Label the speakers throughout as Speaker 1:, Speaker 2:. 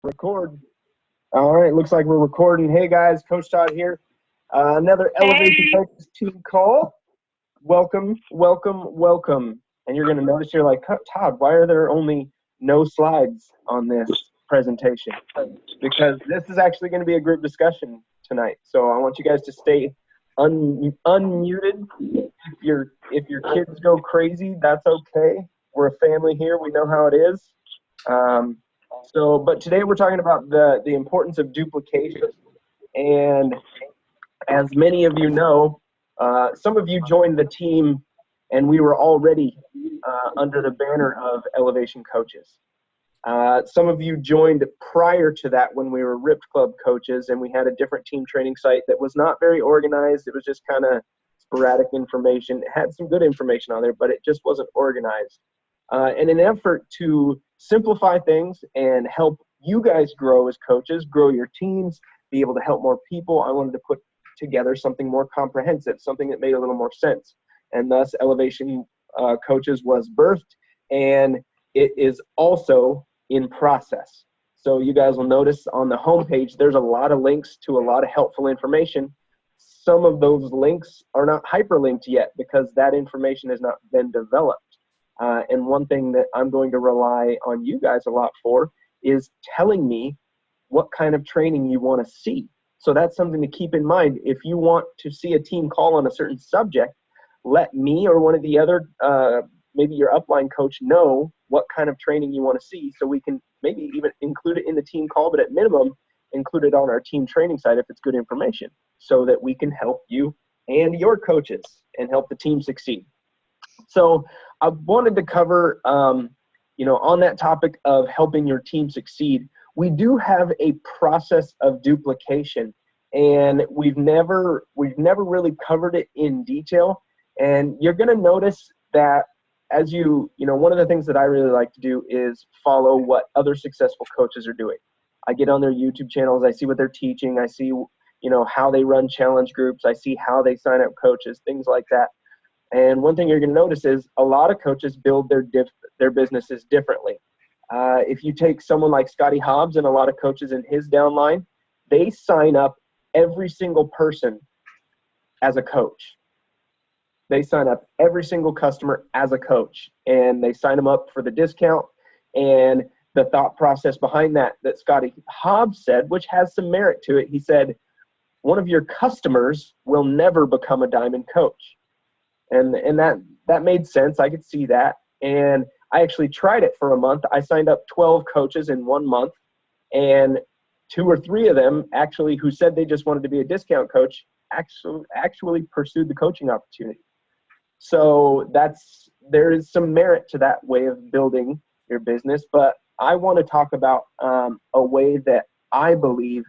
Speaker 1: Record. All right, looks like we're recording. Hey guys, Coach Todd here. Another Elevation
Speaker 2: Hey,
Speaker 1: Coaches team call. Welcome, welcome, welcome. And you're going to notice you're like, Todd, why are there only no slides on this presentation? Because this is actually going to be a group discussion tonight. So I want you guys to stay unmuted. If your kids go crazy, that's okay. We're a family here. We know how it is. But today we're talking about the importance of duplication. And as many of you know, some of you joined the team and we were already under the banner of Elevation Coaches. Some of you joined prior to that when we were Ripped Club coaches and we had a different team training site that was not very organized. It was just kind of sporadic information. It had some good information on there, but it just wasn't organized. In an effort to simplify things and help you guys grow as coaches, grow your teams, be able to help more people, I wanted to put together something more comprehensive, something that made a little more sense. And thus, Elevation Coaches was birthed, and it is also in process. So you guys will notice on the homepage, there's a lot of links to a lot of helpful information. Some of those links are not hyperlinked yet because that information has not been developed. And one thing that I'm going to rely on you guys a lot for is telling me what kind of training you want to see. So that's something to keep in mind. If you want to see a team call on a certain subject, let me or one of the other, maybe your upline coach, know what kind of training you want to see so we can maybe even include it in the team call, but at minimum, include it on our team training site if it's good information so that we can help you and your coaches and help the team succeed. So I wanted to cover, on that topic of helping your team succeed, we do have a process of duplication, and we've never really covered it in detail. And you're going to notice that as one of the things that I really like to do is follow what other successful coaches are doing. I get on their YouTube channels, I see what they're teaching, I see, how they run challenge groups, I see how they sign up coaches, things like that. And one thing you're going to notice is a lot of coaches build their businesses differently. If you take someone like Scotty Hobbs and a lot of coaches in his downline, they sign up every single person as a coach. They sign up every single customer as a coach, and they sign them up for the discount. And the thought process behind that Scotty Hobbs said, which has some merit to it, he said, one of your customers will never become a diamond coach. And that made sense. I could see that. And I actually tried it for a month. I signed up 12 coaches in 1 month, and 2 or 3 of them actually who said they just wanted to be a discount coach actually pursued the coaching opportunity. So there is some merit to that way of building your business. But I want to talk about a way that I believe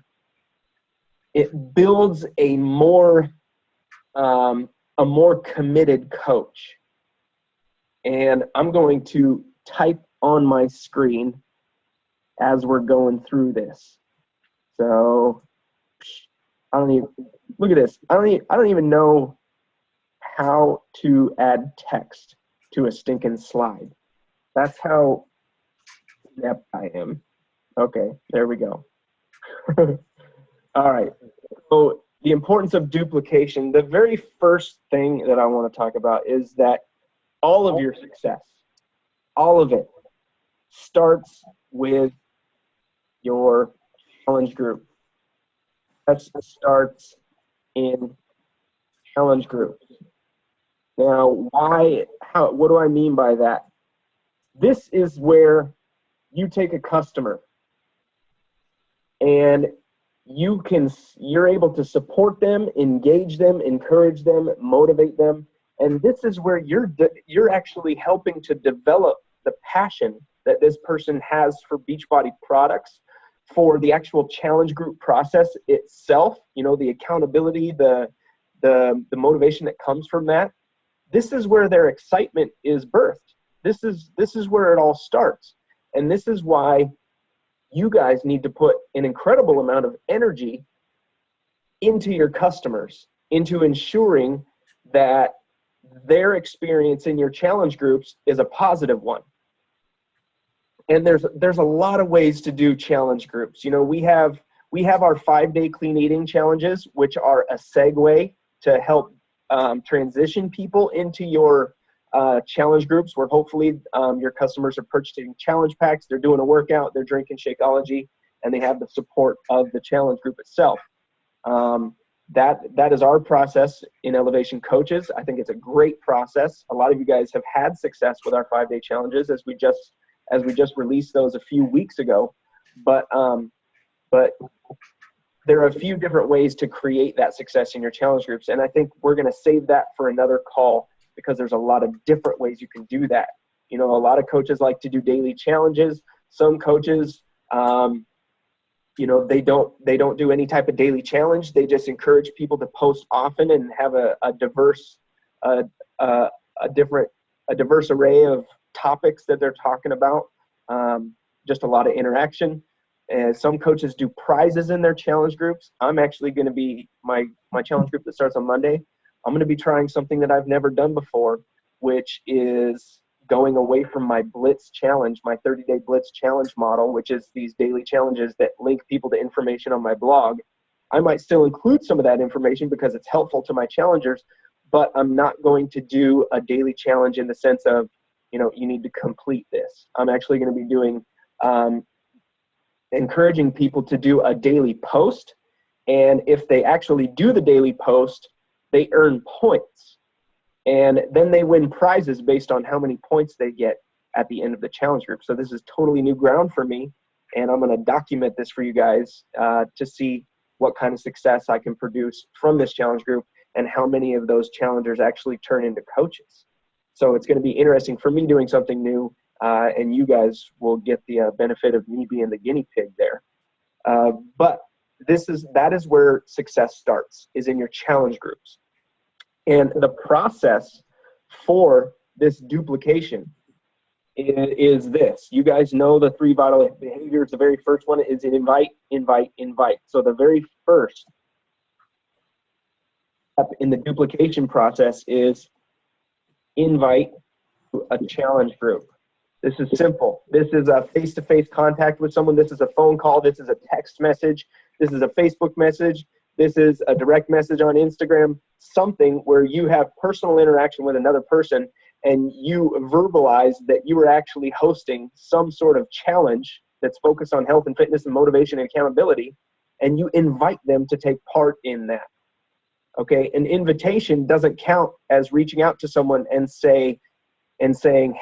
Speaker 1: it builds a more committed coach. And I'm going to type on my screen as we're going through this. So look at this. I don't even know how to add text to a stinking slide. That's how inept I am. Okay, there we go. All right. So the importance of duplication, the very first thing that I want to talk about is that all of your success, all of it, starts with your challenge group. That starts in challenge groups. Now, what do I mean by that? This is where you take a customer and you're able to support them, engage them, encourage them, motivate them. And this is where you're actually helping to develop the passion that this person has for Beachbody products, for the actual challenge group process itself, the accountability, the motivation that comes from that. This is where their excitement is birthed. This is where it all starts. And this is why you guys need to put an incredible amount of energy into your customers, into ensuring that their experience in your challenge groups is a positive one. And there's a lot of ways to do challenge groups. You know, we have our 5-day clean eating challenges, which are a segue to help transition people into your challenge groups, where hopefully your customers are purchasing challenge packs, they're doing a workout, they're drinking Shakeology, and they have the support of the challenge group itself. That is our process in Elevation Coaches. I think it's a great process. A lot of you guys have had success with our 5-day challenges, as we just released those a few weeks ago. But there are a few different ways to create that success in your challenge groups, and I think we're going to save that for another call, because there's a lot of different ways you can do that. You know, a lot of coaches like to do daily challenges. Some coaches, you know, they don't do any type of daily challenge. They just encourage people to post often and have a diverse array of topics that they're talking about. Just a lot of interaction. And some coaches do prizes in their challenge groups. I'm actually going to be my challenge group that starts on Monday. I'm going to be trying something that I've never done before, which is going away from my Blitz challenge, my 30-day Blitz challenge model, which is these daily challenges that link people to information on my blog. I might still include some of that information because it's helpful to my challengers, but I'm not going to do a daily challenge in the sense of, you know, you need to complete this. I'm actually going to be doing, encouraging people to do a daily post. And if they actually do the daily post, they earn points. And then they win prizes based on how many points they get at the end of the challenge group. So this is totally new ground for me. And I'm going to document this for you guys to see what kind of success I can produce from this challenge group and how many of those challengers actually turn into coaches. So it's going to be interesting for me doing something new, and you guys will get the benefit of me being the guinea pig there. But that is where success starts, is in your challenge groups. And the process for this duplication is this. You guys know the 3 vital behaviors. The very first one is invite, invite, invite. So the very first step in the duplication process is invite a challenge group. This is simple. This is a face-to-face contact with someone. This is a phone call. This is a text message. This is a Facebook message. This is a direct message on Instagram, something where you have personal interaction with another person and you verbalize that you are actually hosting some sort of challenge that's focused on health and fitness and motivation and accountability, and you invite them to take part in that. Okay, an invitation doesn't count as reaching out to someone and saying,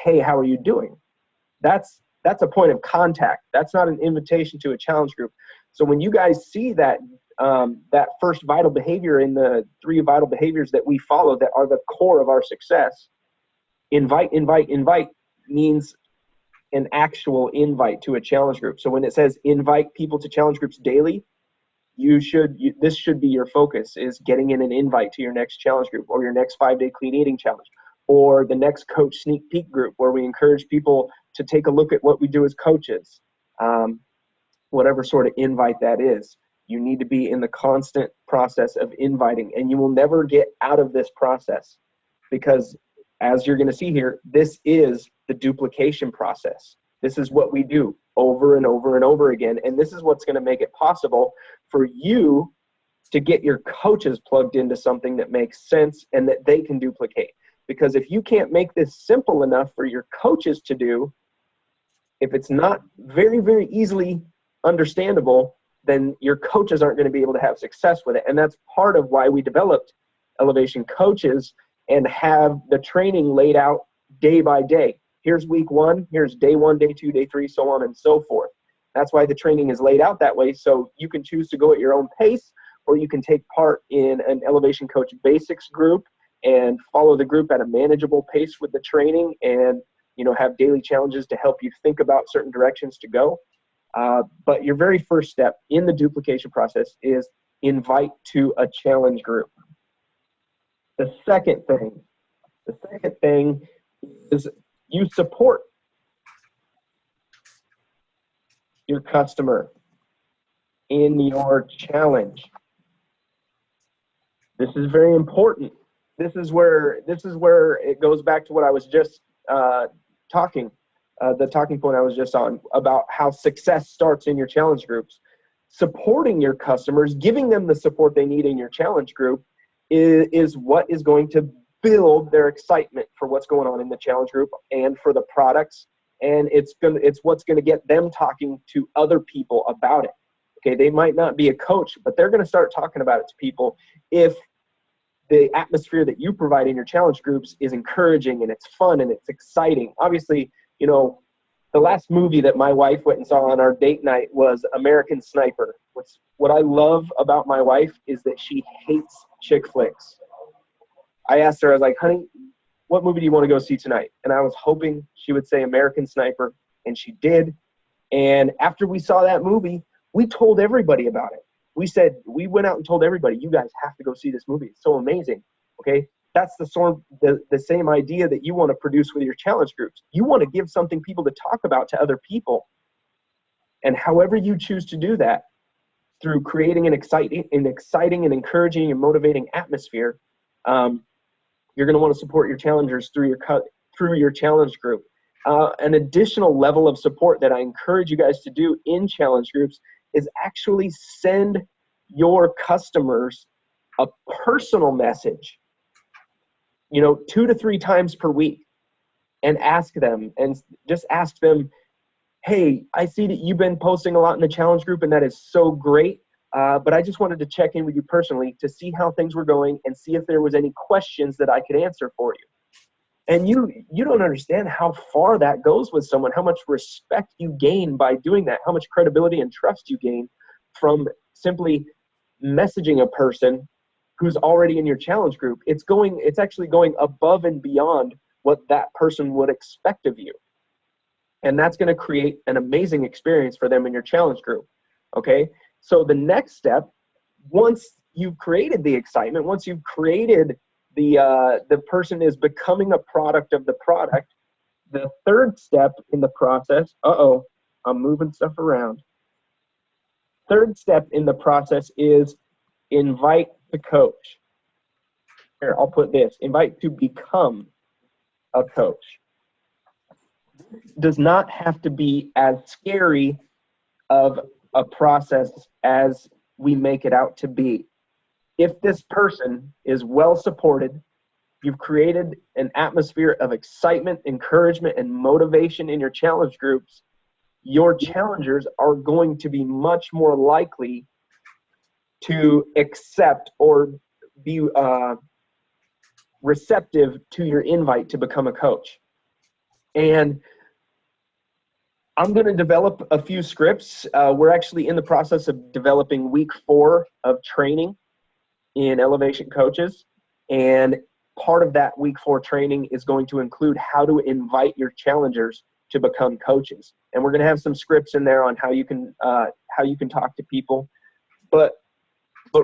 Speaker 1: hey, how are you doing? That's a point of contact. That's not an invitation to a challenge group. So when you guys see that that first vital behavior in the 3 vital behaviors that we follow that are the core of our success, invite, invite, invite means an actual invite to a challenge group. So when it says invite people to challenge groups daily, this should be your focus, is getting in an invite to your next challenge group or your next 5-day clean eating challenge, or the next coach sneak peek group where we encourage people to take a look at what we do as coaches. Whatever sort of invite that is, you need to be in the constant process of inviting, and you will never get out of this process, because as you're going to see here, this is the duplication process. This is what we do over and over and over again, and this is what's going to make it possible for you to get your coaches plugged into something that makes sense and that they can duplicate. Because if you can't make this simple enough for your coaches to do, if it's not very, very easily understandable, then your coaches aren't going to be able to have success with it. And that's part of why we developed Elevation Coaches and have the training laid out day by day. Here's week 1, here's day 1, day 2, day 3, so on and so forth. That's why the training is laid out that way, so you can choose to go at your own pace, or you can take part in an Elevation Coach Basics group and follow the group at a manageable pace with the training, and have daily challenges to help you think about certain directions to go. But your very first step in the duplication process is invite to a challenge group. The second thing is you support your customer in your challenge. This is very important. This is where it goes back to what I was just talking the talking point I was just on about how success starts in your challenge groups. Supporting your customers, giving them the support they need in your challenge group is what is going to build their excitement for what's going on in the challenge group and for the products. And it's what's going to get them talking to other people about it. Okay, they might not be a coach, but they're going to start talking about it to people if the atmosphere that you provide in your challenge groups is encouraging and it's fun and it's exciting. Obviously, you know, the last movie that my wife went and saw on our date night was American Sniper. What I love about my wife is that she hates chick flicks. I asked her, I was like, honey, what movie do you want to go see tonight? And I was hoping she would say American Sniper, and she did. And after we saw that movie, we told everybody about it. We went out and told everybody, you guys have to go see this movie. It's so amazing. Okay. That's the same idea that you want to produce with your challenge groups. You want to give something people to talk about to other people. And however you choose to do that, through creating an exciting and encouraging and motivating atmosphere, you're going to want to support your challengers through your challenge group. An additional level of support that I encourage you guys to do in challenge groups is actually send your customers a personal message, 2 to 3 times per week, and ask them, hey, I see that you've been posting a lot in the challenge group, and that is so great. But I just wanted to check in with you personally to see how things were going and see if there was any questions that I could answer for you. And you don't understand how far that goes with someone, how much respect you gain by doing that, how much credibility and trust you gain from simply messaging a person who's already in your challenge group. It's actually going above and beyond what that person would expect of you. And that's going to create an amazing experience for them in your challenge group. Okay? So the next step, once you've created the excitement, once you've created the person is becoming a product of the product, the third step in the process, I'm moving stuff around. Third step in the process is invite the coach. Here, I'll put this, invite to become a coach. Does not have to be as scary of a process as we make it out to be. If this person is well supported, you've created an atmosphere of excitement, encouragement, and motivation in your challenge groups, your challengers are going to be much more likely to accept or be receptive to your invite to become a coach. And I'm going to develop a few scripts. We're actually in the process of developing week 4 of training in Elevation Coaches. And part of that week 4 training is going to include how to invite your challengers to become coaches. And we're going to have some scripts in there on how you can talk to people. But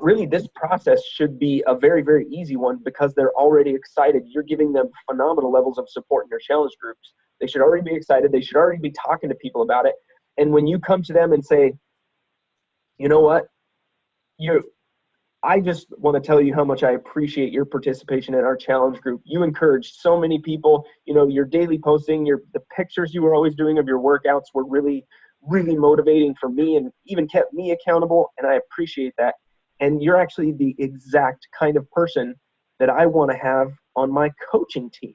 Speaker 1: really, this process should be a very, very easy one because they're already excited. You're giving them phenomenal levels of support in your challenge groups. They should already be excited. They should already be talking to people about it. And when you come to them and say, you know what, I just want to tell you how much I appreciate your participation in our challenge group. You encouraged so many people. Your daily posting, the pictures you were always doing of your workouts were really, really motivating for me and even kept me accountable, and I appreciate that. And you're actually the exact kind of person that I want to have on my coaching team.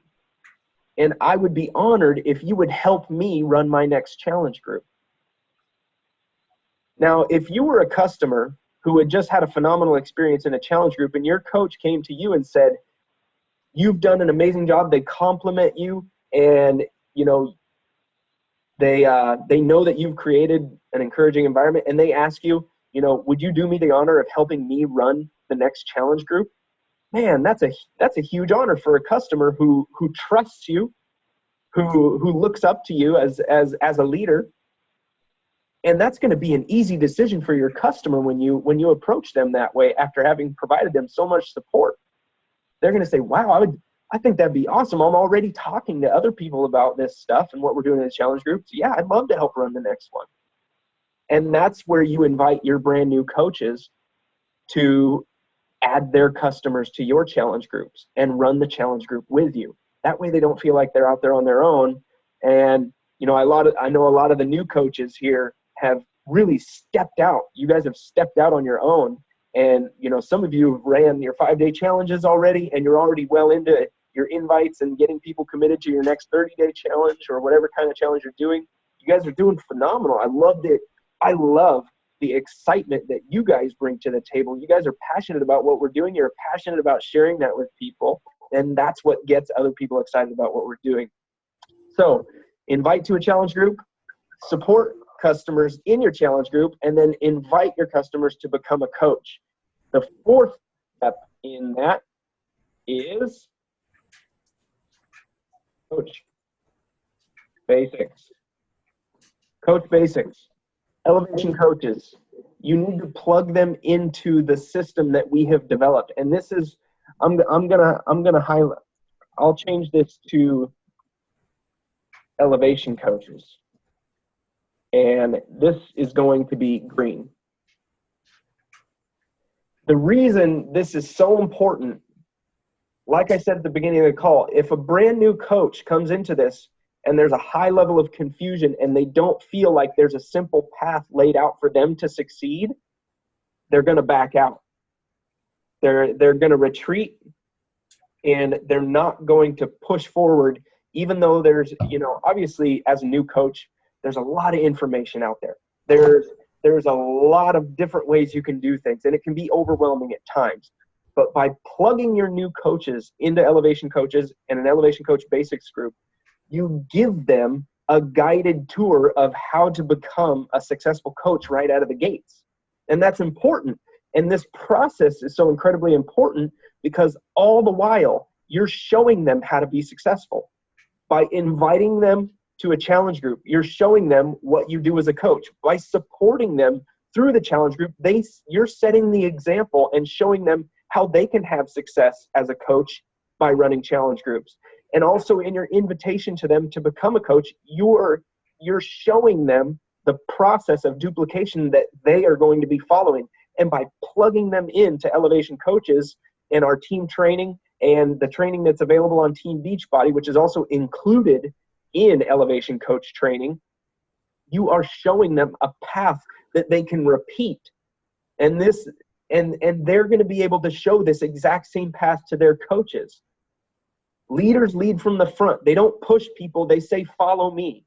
Speaker 1: And I would be honored if you would help me run my next challenge group. Now, if you were a customer who had just had a phenomenal experience in a challenge group and your coach came to you and said, you've done an amazing job, they compliment you, and they know that you've created an encouraging environment, and they ask you, would you do me the honor of helping me run the next challenge group? Man, that's a huge honor for a customer who trusts you, who looks up to you as a leader. And that's going to be an easy decision for your customer when you approach them that way after having provided them so much support. They're going to say, wow, I think that'd be awesome. I'm already talking to other people about this stuff and what we're doing in the challenge groups. Yeah, I'd love to help run the next one. And that's where you invite your brand new coaches to add their customers to your challenge groups and run the challenge group with you. That way they don't feel like they're out there on their own. And you know, I know a lot of the new coaches here have really stepped out. You guys have stepped out on your own. And, you know, some of you have ran your 5-day challenges already, and you're already well into your invites and getting people committed to your next 30-day challenge or whatever kind of challenge you're doing. You guys are doing phenomenal. I loved it. I love the excitement that you guys bring to the table. You guys are passionate about what we're doing. You're passionate about sharing that with people. And that's what gets other people excited about what we're doing. So invite to a challenge group, support customers in your challenge group, and then invite your customers to become a coach. The fourth step in that is coach basics. Coach basics. Elevation coaches. You need to plug them into the system that we have developed. And this is, I'm gonna highlight. I'll change this to elevation coaches. And this is going to be green. The reason this is so important, like I said at the beginning of the call, if a brand new coach comes into this and there's a high level of confusion and they don't feel like there's a simple path laid out for them to succeed, they're going to back out. They're going to retreat, and they're not going to push forward, even though there's, you know, obviously as a new coach, there's a lot of information out there. There's a lot of different ways you can do things, and it can be overwhelming at times. But by plugging your new coaches into Elevation Coaches and an Elevation Coach Basics group, you give them a guided tour of how to become a successful coach right out of the gates. And that's important. And this process is so incredibly important because all the while you're showing them how to be successful. By inviting them to a challenge group, you're showing them what you do as a coach. By supporting them through the challenge group, you're setting the example and showing them how they can have success as a coach by running challenge groups. And also in your invitation to them to become a coach, you're showing them the process of duplication that they are going to be following. And by plugging them into Elevation Coaches and our team training and the training that's available on Team Beachbody, which is also included in Elevation Coach training, you are showing them a path that they can repeat. And they're going to be able to show this exact same path to their coaches. Leaders lead from the front. They don't push people. They say, follow me.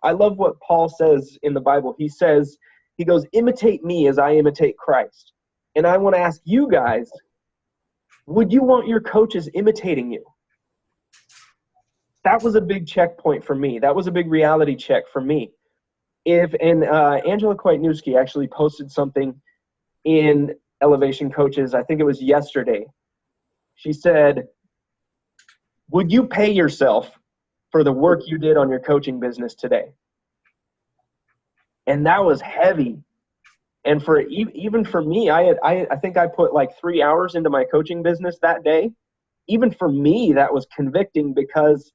Speaker 1: I love what Paul says in the Bible. He goes, imitate me as I imitate Christ. And I want to ask you guys, would you want your coaches imitating you? That was a big checkpoint for me. That was a big reality check for me. Angela Kwitnewski actually posted something in Elevation Coaches, I think it was yesterday. She said, would you pay yourself for the work you did on your coaching business today? And that was heavy. And even for me, I think I put like 3 hours into my coaching business that day. Even for me, that was convicting because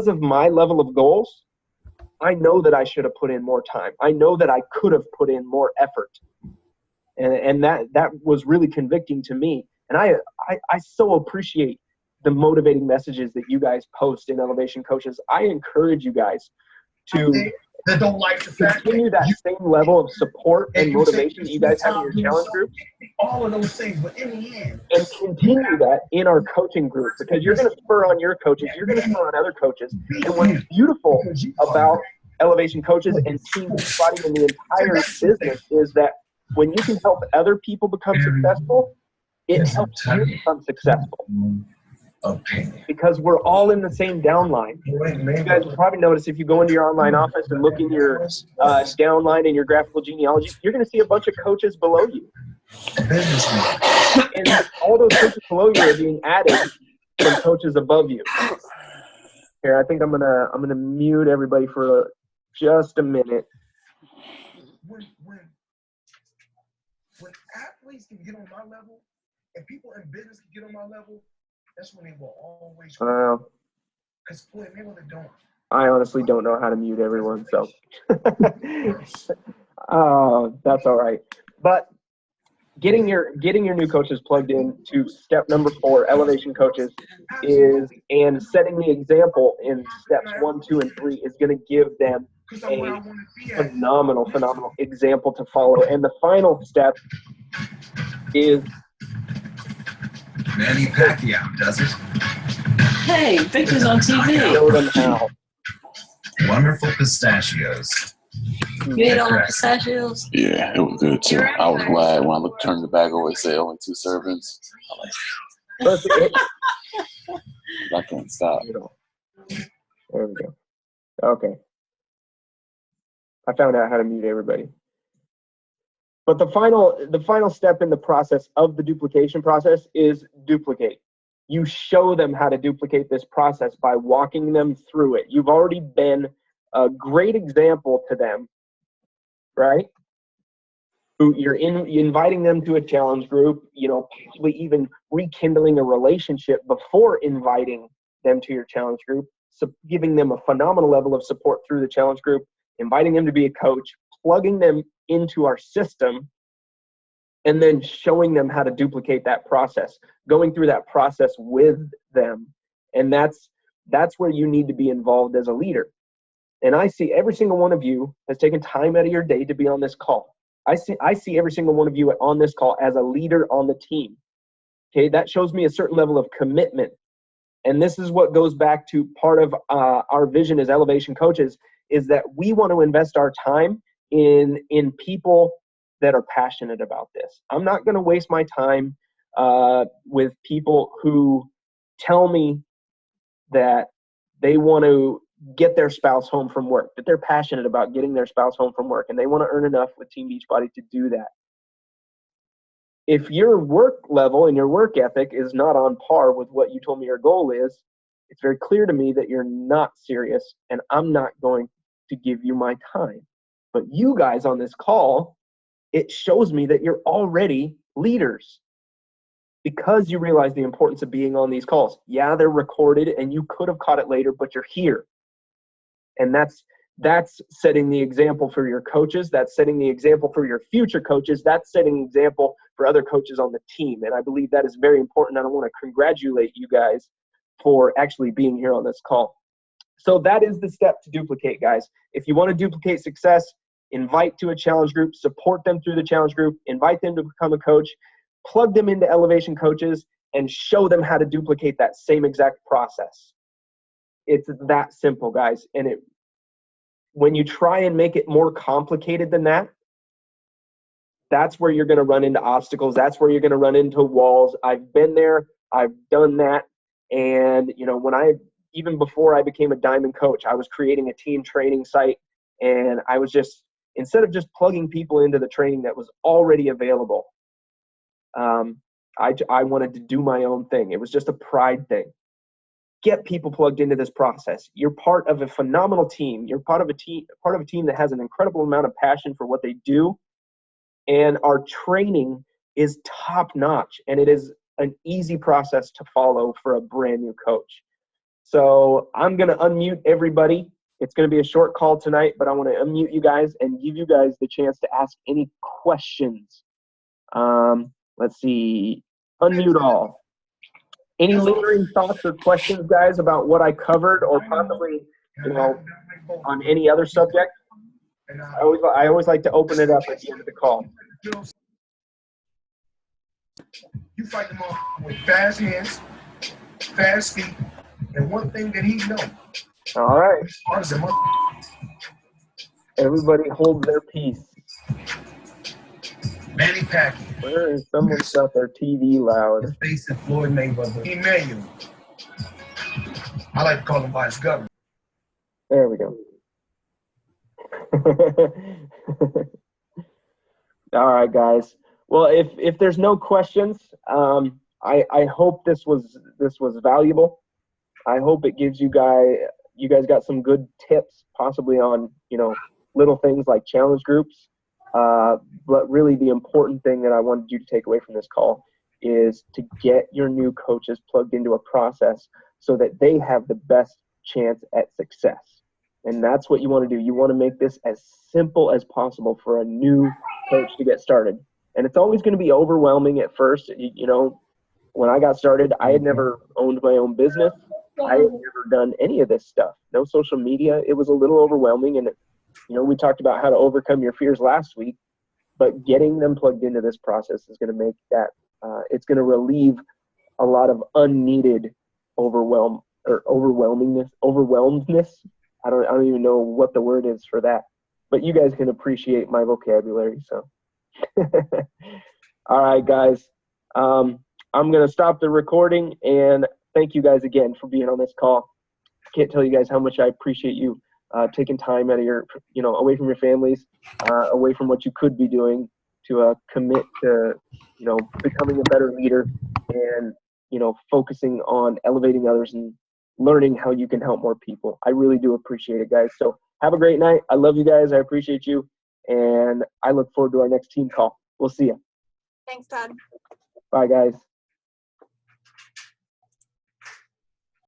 Speaker 1: of my level of goals. I know that I should have put in more time. I know that I could have put in more effort. And that was really convicting to me. And I so appreciate the motivating messages that you guys post in Elevation Coaches. I encourage you guys to continue that same level of support and motivation that you guys have in your challenge group.
Speaker 2: All of those things, but in the end,
Speaker 1: and continue that in our coaching group, because you're going to spur on your coaches, you're going to spur on other coaches. And what's beautiful about Elevation Coaches and Team Beachbody and the entire business is that when you can help other people become successful, it helps you become successful.
Speaker 2: Okay.
Speaker 1: Because we're all in the same downline. You guys will probably notice if you go into your online office and look in your downline and your graphical genealogy, you're going to see a bunch of coaches below you. And all those coaches below you are being added from coaches above you. Here, I think I'm gonna mute everybody for just a minute.
Speaker 2: When athletes can get on my level and people in business can get on my level, that's when they will always. Because when they don't.
Speaker 1: I honestly don't know how to mute everyone, so. Oh, that's all right. But getting your new coaches plugged in to step number 4, elevation coaches, is and setting the example in steps 1, 2, and 3 is going to give them a phenomenal example to follow. And the final step is
Speaker 2: Manny Pacquiao does it.
Speaker 3: Hey, Victor's on TV.
Speaker 1: show them how.
Speaker 2: Wonderful pistachios.
Speaker 3: You ate all the pistachios?
Speaker 4: Yeah, it was good too. I was glad when I turned the bag over, it said only 2 servings. I'm like, I can't stop.
Speaker 1: There we go. Okay. I found out how to mute everybody. But the final step in the process of the duplication process is duplicate. You show them how to duplicate this process by walking them through it. You've already been a great example to them, right? You're inviting them to a challenge group, possibly even rekindling a relationship before inviting them to your challenge group, so giving them a phenomenal level of support through the challenge group, inviting them to be a coach, plugging them into our system, and then showing them how to duplicate that process, going through that process with them. And that's where you need to be involved as a leader. And I see every single one of you has taken time out of your day to be on this call. I see every single one of you on this call as a leader on the team. Okay, that shows me a certain level of commitment. And this is what goes back to part of our vision as elevation coaches, is that we want to invest our time in people that are passionate about this. I'm not going to waste my time with people who tell me that they want to get their spouse home from work, that they're passionate about getting their spouse home from work, and they want to earn enough with Team Beachbody to do that. If your work level and your work ethic is not on par with what you told me your goal is, it's very clear to me that you're not serious, and I'm not going to give you my time. But you guys on this call, it shows me that you're already leaders because you realize the importance of being on these calls. Yeah, they're recorded and you could have caught it later, but you're here. And that's setting the example for your coaches. That's setting the example for your future coaches. That's setting an example for other coaches on the team. And I believe that is very important. And I want to congratulate you guys for actually being here on this call. So that is the step to duplicate, guys. If you want to duplicate success, invite to a challenge group, support them through the challenge group, invite them to become a coach, plug them into elevation coaches, and show them how to duplicate that same exact process. It's that simple, guys. And when you try and make it more complicated than that, that's where you're going to run into obstacles. That's where you're going to run into walls. I've been there. I've done that. And, even before I became a Diamond coach, I was creating a team training site. And I was instead of just plugging people into the training that was already available, I wanted to do my own thing. It was just a pride thing. Get people plugged into this process. You're part of a phenomenal team. You're part of a team that has an incredible amount of passion for what they do. And our training is top notch. And it is an easy process to follow for a brand new coach. So I'm going to unmute everybody. It's going to be a short call tonight, but I want to unmute you guys and give you guys the chance to ask any questions. Let's see. Unmute all. Any lingering thoughts or questions, guys, about what I covered, or possibly, on any other subject? I always like to open it up at the end of the call.
Speaker 2: You fight them off with fast hands, fast feet, and one thing that he knows.
Speaker 1: All right. Everybody hold their peace.
Speaker 2: Manny Pacquiao.
Speaker 1: Where is someone's got their TV loud?
Speaker 2: Facing Floyd Mayweather. Emmanuel. I like to call him Vice Governor.
Speaker 1: There we go. All right, guys. Well, if there's no questions, I hope this was valuable. I hope it gives you guys got some good tips, possibly on little things like challenge groups. But really, the important thing that I wanted you to take away from this call is to get your new coaches plugged into a process so that they have the best chance at success. And that's what you want to do. You want to make this as simple as possible for a new coach to get started. And it's always going to be overwhelming at first. You know, when I got started, I had never owned my own business. I had never done any of this stuff. No social media. It was a little overwhelming. And, you know, we talked about how to overcome your fears last week, but getting them plugged into this process is going to make that, it's going to relieve a lot of unneeded overwhelmedness. I don't even know what the word is for that, but you guys can appreciate my vocabulary. So, all right, guys, I'm going to stop the recording, and thank you guys again for being on this call. I can't tell you guys how much I appreciate you taking time out of your, you know, away from your families, away from what you could be doing to commit to, you know, becoming a better leader and, you know, focusing on elevating others and learning how you can help more people. I really do appreciate it, guys. So have a great night. I love you guys. I appreciate you. And I look forward to our next team call. We'll see you.
Speaker 5: Thanks, Todd.
Speaker 1: Bye, guys.